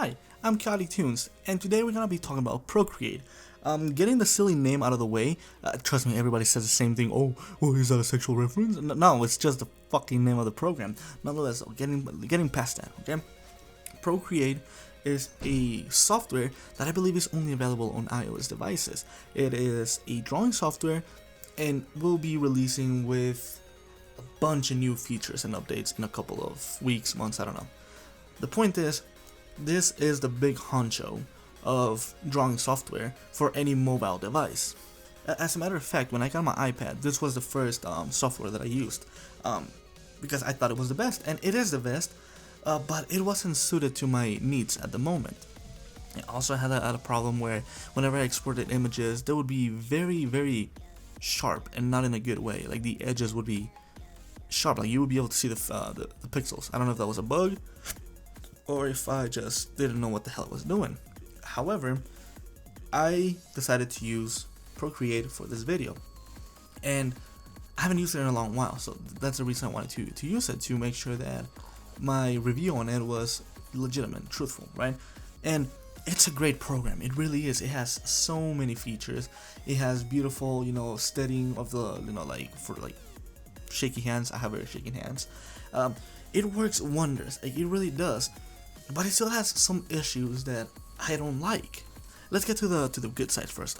Hi, I'm Chaotic Tunes, and today we're gonna be talking about Procreate. Getting the silly name out of the way. Trust me, everybody says the same thing. Oh, is that a sexual reference? No, it's just the fucking name of the program. Nonetheless, getting past that, okay? Procreate is a software that I believe is only available on iOS devices. It is a drawing software, and will be releasing with a bunch of new features and updates in a couple of weeks, months, I don't know. The point is, this is the big honcho of drawing software for any mobile device. As a matter of fact, when I got my iPad, this was the first software that I used, because I thought it was the best, and it is the best, but it wasn't suited to my needs at the moment. I also had a problem where whenever I exported images, they would be very, very sharp and not in a good way. Like the edges would be sharp, like you would be able to see the pixels. I don't know if that was a bug or if I just didn't know what the hell it was doing. However, I decided to use Procreate for this video, and I haven't used it in a long while, so that's the reason I wanted to use it, to make sure that my review on it was legitimate, truthful, right? And it's a great program, it really is. It has so many features. It has beautiful, steadying of the, like for like shaky hands. I have very shaky hands. It works wonders, like it really does. But it still has some issues that I don't like. Let's get to the good side first.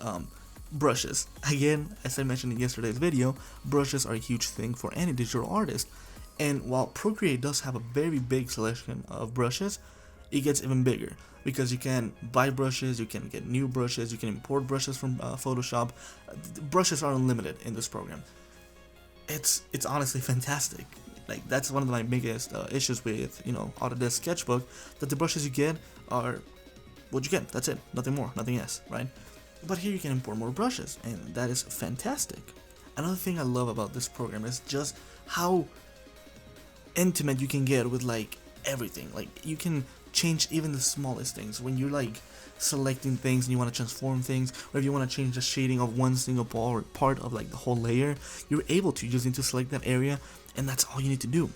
Brushes. Again, as I mentioned in yesterday's video, brushes are a huge thing for any digital artist. And while Procreate does have a very big selection of brushes, it gets even bigger because you can buy brushes, you can get new brushes, you can import brushes from Photoshop. Brushes are unlimited in this program. It's honestly fantastic. Like, that's one of my biggest issues with, Autodesk Sketchbook, that the brushes you get are what you get. That's it. Nothing more, nothing less, right? But here you can import more brushes, and that is fantastic. Another thing I love about this program is just how intimate you can get with, like, everything. Like, you can change even the smallest things. When you're, like, selecting things and you want to transform things, or if you want to change the shading of one single part of, like, the whole layer, you're able to. You just need to select that area, and that's all you need to do.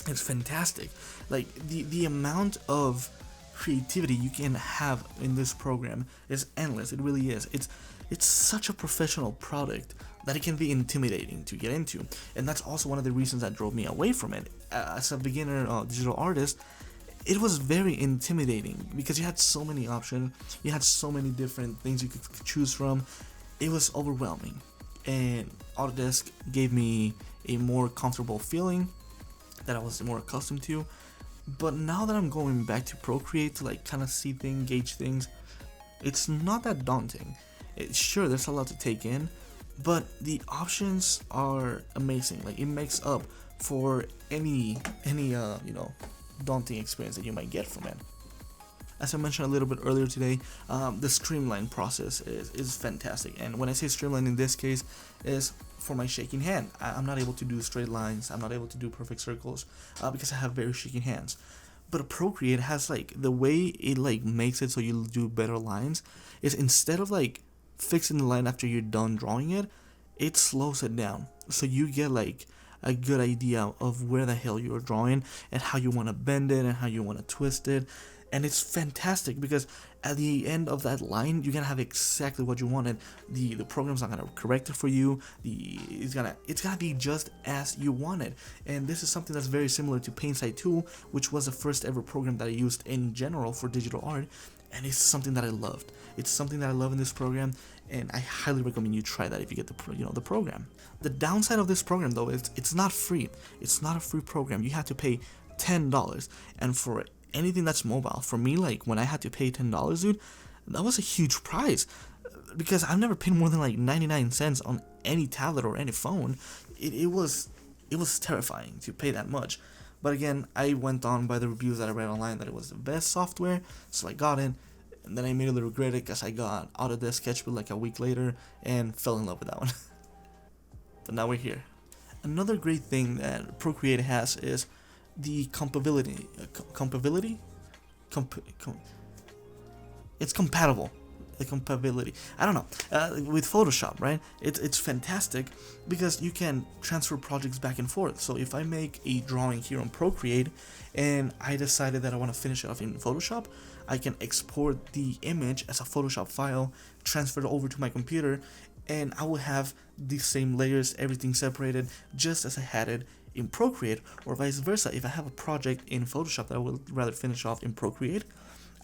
It's fantastic. Like, the amount of creativity you can have in this program is endless. It really is. It's such a professional product that it can be intimidating to get into, and that's also one of the reasons that drove me away from it. As a beginner digital artist, it was very intimidating because you had so many options, you had so many different things you could choose from. It was overwhelming, and Autodesk gave me a more comfortable feeling that I was more accustomed to. But now that I'm going back to Procreate to, like, kind of see things, gauge things, it's not that daunting. Sure, there's a lot to take in, but the options are amazing. Like, it makes up for any daunting experience that you might get from it. As I mentioned a little bit earlier today, the streamline process is fantastic. And when I say streamline in this case, is for my shaking hand. I'm not able to do straight lines, I'm not able to do perfect circles, because I have very shaky hands. But Procreate has, like, the way it, like, makes it so you'll do better lines is, instead of, like, fixing the line after you're done drawing it, it slows it down. So you get, like, a good idea of where the hell you're drawing and how you want to bend it and how you want to twist it. And it's fantastic because at the end of that line, you're gonna have exactly what you wanted. The program's not gonna correct it for you. It's gonna be just as you wanted. And this is something that's very similar to Paintside 2, which was the first ever program that I used in general for digital art. And it's something that I loved. It's something that I love in this program, and I highly recommend you try that if you get the program. The downside of this program, though, is it's not free. It's not a free program. You have to pay $10, and for anything that's mobile, for me, like, when I had to pay $10, dude, that was a huge price, because I've never paid more than, like, 99 cents on any tablet or any phone. It was terrifying to pay that much. But again, I went on by the reviews that I read online that it was the best software, so I got it. And then I immediately regret it because I got Autodesk Sketchbook like a week later and fell in love with that one. But now we're here. Another great thing that Procreate has is the it's compatible. the compatibility. I don't know. With Photoshop, right? It's fantastic because you can transfer projects back and forth. So if I make a drawing here on Procreate and I decided that I want to finish it off in Photoshop, I can export the image as a Photoshop file, transfer it over to my computer, and I will have the same layers, everything separated, just as I had it in Procreate, or vice versa. If I have a project in Photoshop that I would rather finish off in Procreate,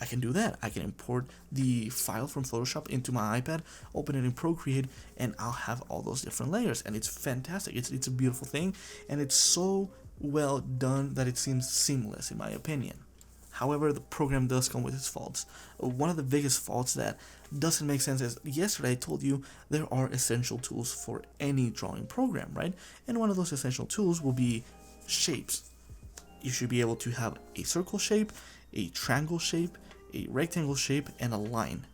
I can do that. I can import the file from Photoshop into my iPad, open it in Procreate, and I'll have all those different layers, and it's fantastic. It's a beautiful thing, and it's so well done that it seems seamless in my opinion. However, the program does come with its faults. One of the biggest faults that doesn't make sense is, yesterday I told you there are essential tools for any drawing program, right? And one of those essential tools will be shapes. You should be able to have a circle shape, a triangle shape, a rectangle shape, and a line.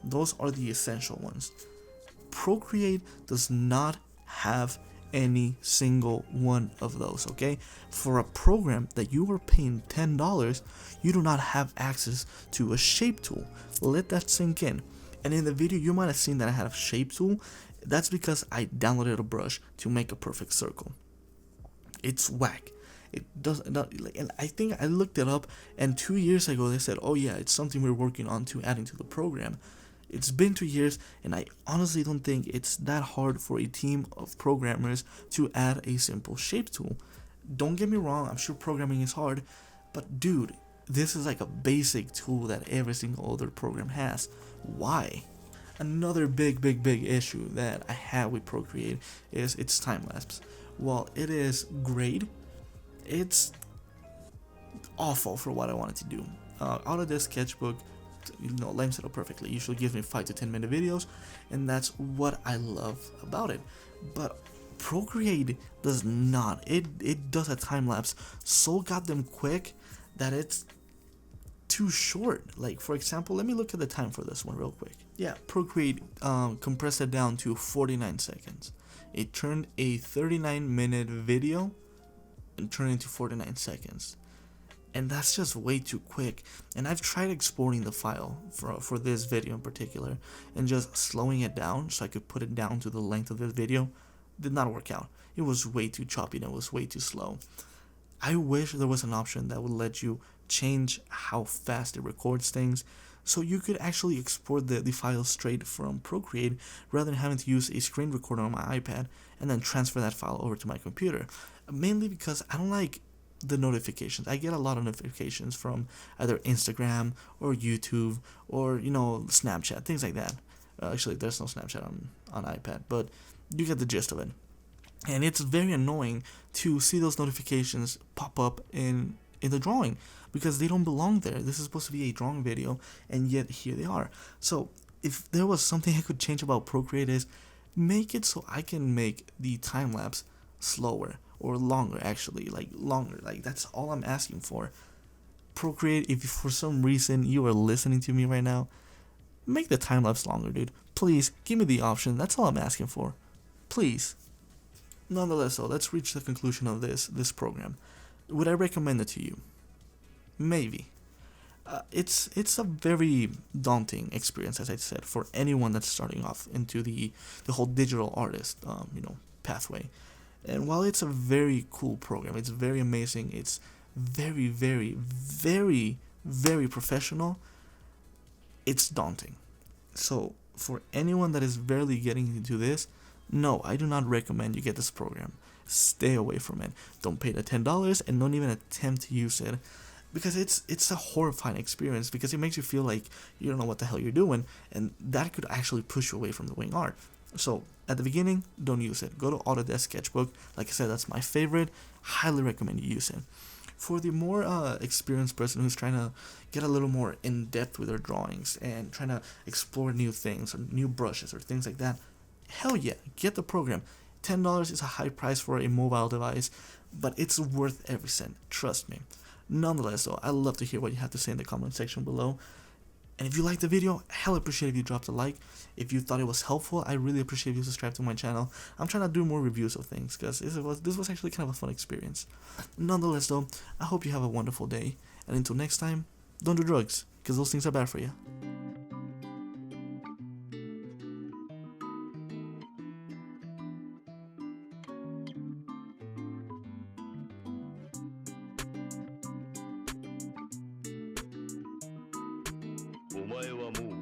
Those are the essential ones. Procreate does not have any single one of those, okay? For a program that you are paying $10, you do not have access to a shape tool. Let that sink in. And in the video, you might have seen that I had a shape tool. That's because I downloaded a brush to make a perfect circle. It's whack. It does not, and I think I looked it up, and 2 years ago they said, oh yeah, it's something we're working on to adding to the program. It's been 2 years, and I honestly don't think it's that hard for a team of programmers to add a simple shape tool. Don't get me wrong, I'm sure programming is hard, but dude, this is like a basic tool that every single other program has. Why? Another big issue that I have with Procreate is its time-lapse. While it is great, it's awful for what I wanted to do. Autodesk Sketchbook, lines it up perfectly. Usually gives me 5 to 10 minute videos, and that's what I love about it. But Procreate does not. It does a time lapse so goddamn quick that it's too short. Like, for example, let me look at the time for this one real quick. Yeah, Procreate compressed it down to 49 seconds. It turned a 39-minute video and turned it into 49 seconds. And that's just way too quick. And I've tried exporting the file for this video in particular and just slowing it down so I could put it down to the length of the video. Did not work out. It was way too choppy and it was way too slow. I wish there was an option that would let you change how fast it records things, so you could actually export the file straight from Procreate rather than having to use a screen recorder on my iPad and then transfer that file over to my computer. Mainly because I don't like the notifications. I get a lot of notifications from either Instagram or YouTube or Snapchat, things like that. Actually, there's no Snapchat on iPad, but you get the gist of it. And it's very annoying to see those notifications pop up in the drawing because they don't belong there. This is supposed to be a drawing video, and yet here they are. So if there was something I could change about Procreate, is make it so I can make the time lapse slower or longer, actually, like longer. Like, that's all I'm asking for. Procreate, if for some reason you are listening to me right now, make the time lapse longer, dude. Please give me the option. That's all I'm asking for. Please. Nonetheless, though, let's reach the conclusion of this program. Would I recommend it to you? Maybe. It's a very daunting experience, as I said, for anyone that's starting off into the whole digital artist pathway. And while it's a very cool program, it's very amazing, it's very professional, it's daunting. So for anyone that is barely getting into this, no, I do not recommend you get this program. Stay away from it. Don't pay the $10 and don't even attempt to use it, because it's a horrifying experience, because it makes you feel like you don't know what the hell you're doing, and that could actually push you away from doing art. So at the beginning, don't use it. Go to Autodesk Sketchbook. Like I said, that's my favorite. Highly recommend you use it. For the more experienced person who's trying to get a little more in depth with their drawings and trying to explore new things or new brushes or things like that, hell yeah, get the program. $10 is a high price for a mobile device, but it's worth every cent, trust me. Nonetheless, though, I'd love to hear what you have to say in the comment section below. And if you liked the video, hell appreciate if you dropped a like. If you thought it was helpful, I really appreciate if you subscribe to my channel. I'm trying to do more reviews of things, because this was actually kind of a fun experience. Nonetheless, though, I hope you have a wonderful day. And until next time, don't do drugs, because those things are bad for you. Omae Wa Mou.